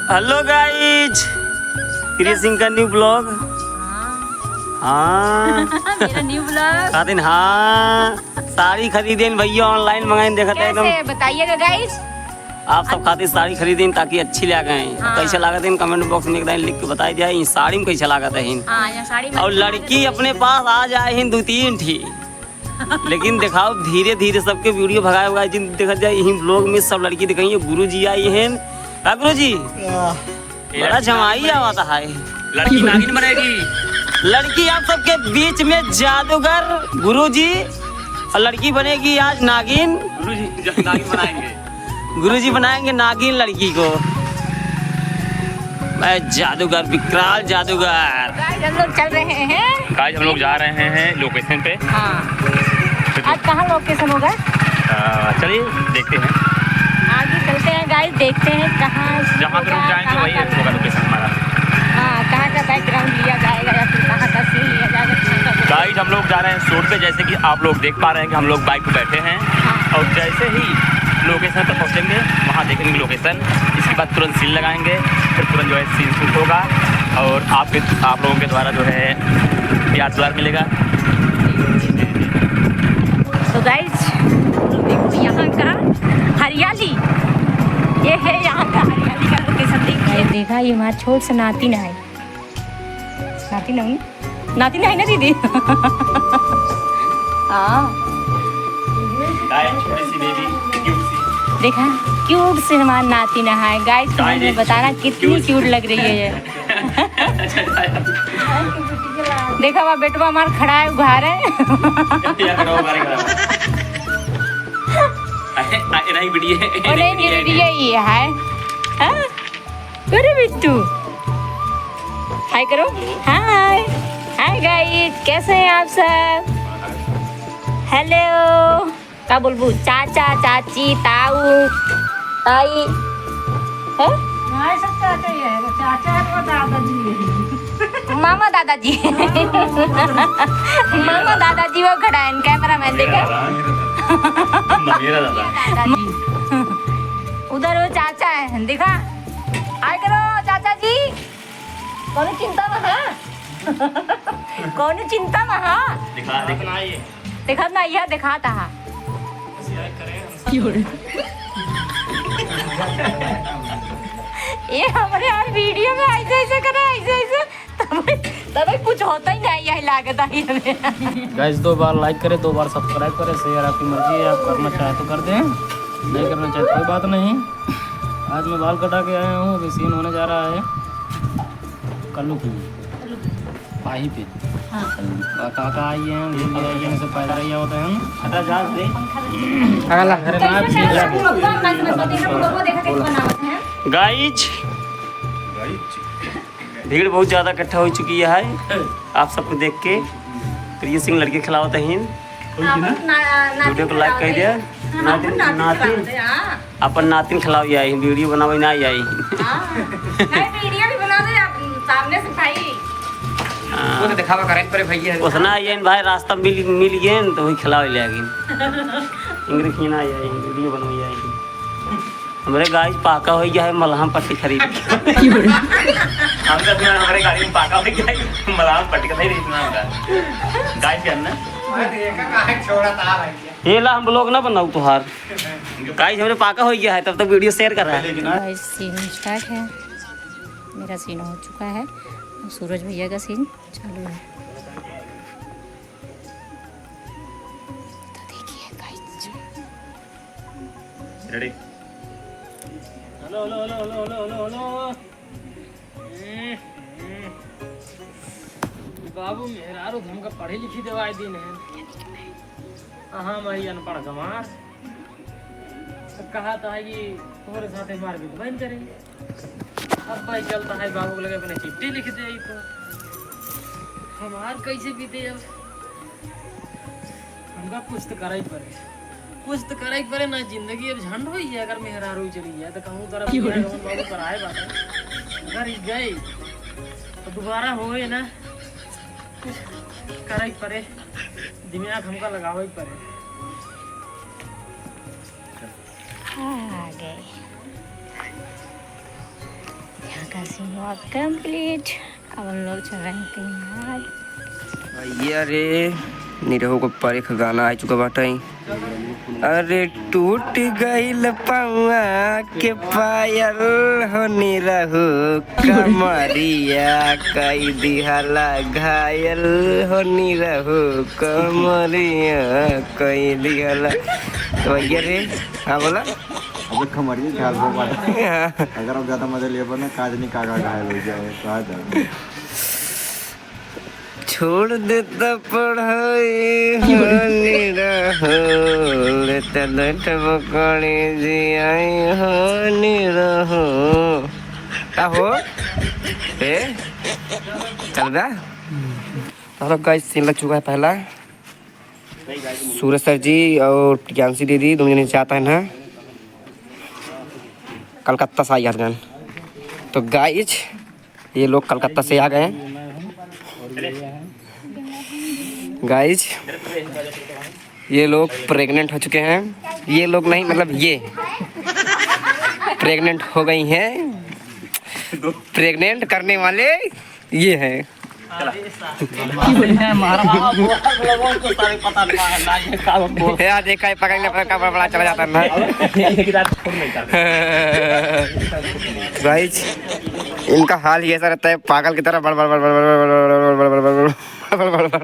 Hello guys, प्रिय सिंह का new blog. हाँ मेरा न्यू ब्लॉग। खातिन हाँ साड़ी खरीदे भैया, ऑनलाइन मंगाई देखा था एकदम। कैसे बताइएगा गाइस, आप सब खातिर साड़ी खरीदे ताकि अच्छी लगे। हाँ। कैसे लागत है कमेंट बॉक्स में एकदम लिख के बताई जाए साड़ी में कैसे लागत है। हाँ यहाँ साड़ी में और लड़की अपने पास आ जाए 2-3 ठी, लेकिन दिखाओ धीरे धीरे सबके वीडियो भगाए हुआ जिन देखा जाए यही ब्लॉग में सब लड़की दिखाई। गुरु जी आई हैं, गुरु जी बड़ा जमाई आवाता है। लड़की नागिन बनेगी। लड़की आप सबके बीच में जादूगर गुरु जी, और लड़की बनेगी आज नागिन। गुरु जी नागिन बनाएंगे। गुरु जी बनाएंगे नागिन लड़की को। मैं जादूगर, विकराल जादूगर। गाइस हम लोग चल रहे हैं। गाइस हम लोग जा रहे हैं लोकेशन पे। हाँ आज कहाँ लोकेशन होगा? चलिए देखते हैं, आगे चलते हैं गाइस, देखते हैं कहाँ जहाँ पे रुक जाएंगे वही होगा लोकेशन हमारा। हाँ कहाँ का बैकग्राउंड लिया जाएगा या फिर कहाँ का सीन लिया जाएगा। गाइस हम लोग जा रहे हैं शूट पे, जैसे कि आप लोग देख पा रहे हैं कि हम लोग बाइक पे बैठे हैं। हाँ। और जैसे ही लोकेशन पर पहुँचेंगे वहाँ देखेंगे लोकेशन, इसके बाद तुरंत सीन लगाएंगे, फिर तुरंत जो है सीन शूट होगा और आप लोगों के द्वारा जो है प्यार दुलार मिलेगा। तो गाइस देखो यहाँ का हरियाली, ये है यहाँ का हरियाली का लोकेशन। देखिए देखा ये हमारा छोट सा नातिन है। नातिन है नातिन है ना दीदी। हाँ छोटी सी बेबी क्यूट सी। देखा क्यूट से हमारा नातिन है। गाइस तुम्हें बताना कितनी क्यूट लग रही है ये। देखा वह बेटवा हमारा खड़ा है उघार है। यही है हाँ? अरे बिट्टू हाय करो। हाय हाय गाइस, कैसे हैं आप सब? हेलो क्या बोलबू? चाचा चाची ताऊ ताई है? मामा दादाजी। मामा दादाजी वो खड़ा है कैमरा मैन देखा। मेरा दादा उधर वो चाचा है देखा। आए करो चाचा जी। कौन चिंता में है? कौन चिंता में है? देखा ना यह दिखाता है। ये हमारे यार वीडियो में ऐसे ऐसे करा ऐसे ऐसे तब कुछ होता ही नहीं यही लागत है। गाइस 2 बार लाइक करें, 2 बार सब्सक्राइब करें, शेयर आपकी मर्जी है, आप करना चाहे तो कर दें, नहीं करना चाहे कोई बात नहीं। आज मैं बाल कटा के आया हूँ, अभी सीन होने जा रहा है कल्लू की पाही पे। काका आइए हैं, घूम के आइए से पैदा रही होते हैं। गाइज भीड़ बहुत ज़्यादा इकट्ठा हो चुकी है आप सबको देख के। प्रिय सिंह लड़के खिलावत हैं, वीडियो को लाइक कर दिया। नातिन अपन नातिन खिलाओ आई, वीडियो बनावे ना आई। वीडियो भी बना दे सामने से भाई। वो तो दिखावा करें पर भैया उसना आई भाई, रास्ता मिल गए तो वही खिलावे ले इंग्लिश खीना आई, वीडियो बनवाई आई। हमारे गाइस पाका हो गया है, मलहम पट्टी खरीद। हमारे गाड़ी में पाका हो गया है, मलहम पट्टी का नहीं इतना गाइस करना ये ला हम लोग ना बनाऊ तुहार। गाइस हमारे पाका हो गया है, तब तक वीडियो शेयर कर रहा है। गाइस सीन स्टार्ट है, मेरा सीन हो चुका है, सूरज भैया का सीन चालू है। तो देखिए guys ready. Hello hello hello hello hello hello बाबू मेहरारू हमका पढ़ी लिखी दवाई दिन है। हाँ भाई अनपढ़ गंवार कहा था कि तुम्हारे साथ मार भी बंद करेंगे। अब भाई चलता है बाबू को लगे अपने चिट्ठी लिख दे तो हमार कैसे बीते। अब हमका कुछ तो करा ही पड़े, कुछ तो करा ही पड़े ना। जिंदगी अब झंड हो है, अगर मेहरारू चली जाए तो कहूँ तरफ बाबू कराए बात अगर गए तो दोबारा होए ना, कुछ करा ही पड़े, दिमाग हमका लगावा ही पड़े। आ गए यहाँ का सीन हुआ कंप्लीट। अब हम लोग चल रहे हैं कहीं बाहर। ये अरे निरहु को पर एक गाना आ चुका बाटा ही। अरे टूट गईल पौआ के पायल हो निरहु कमरिया कई दिहला घायल हो निरहु कमरिया कई दिहला। तो ये रे हाँ बोला अबे खमरिया घायल हो पाता। अगर आप ज़्यादा मजा ले ना काजनी कागा घायल हो जाए तो आ जाए। छोड़ देता पढ़ाई होनी रहो लेता लेट बकड़ी जी आई होनी रहो क्या हो ए चल बा। तो गाइस सीन लग चुका है पहला। सूरज सर जी और प्रियांशी दीदी दोनों जने चाहता है ना कलकत्ता से आई हरगन। तो गाइस ये लोग कलकत्ता से आ गए हैं। गाइस ये लोग प्रेग्नेंट हो चुके हैं। ये लोग नहीं मतलब ये प्रेग्नेंट हो गई हैं। प्रेग्नेंट करने वाले ये हैं। यार देखा है पकड़ने पर बड़ा चला जाता है ना। गाइस इनका हाल ये ऐसा रहता है पागल की तरह बड़ बड़ बड़ बड़ बड़ बड़ बड़ बड़ बड़ बड़ बड़ बड़ बड़ बड़ बड़।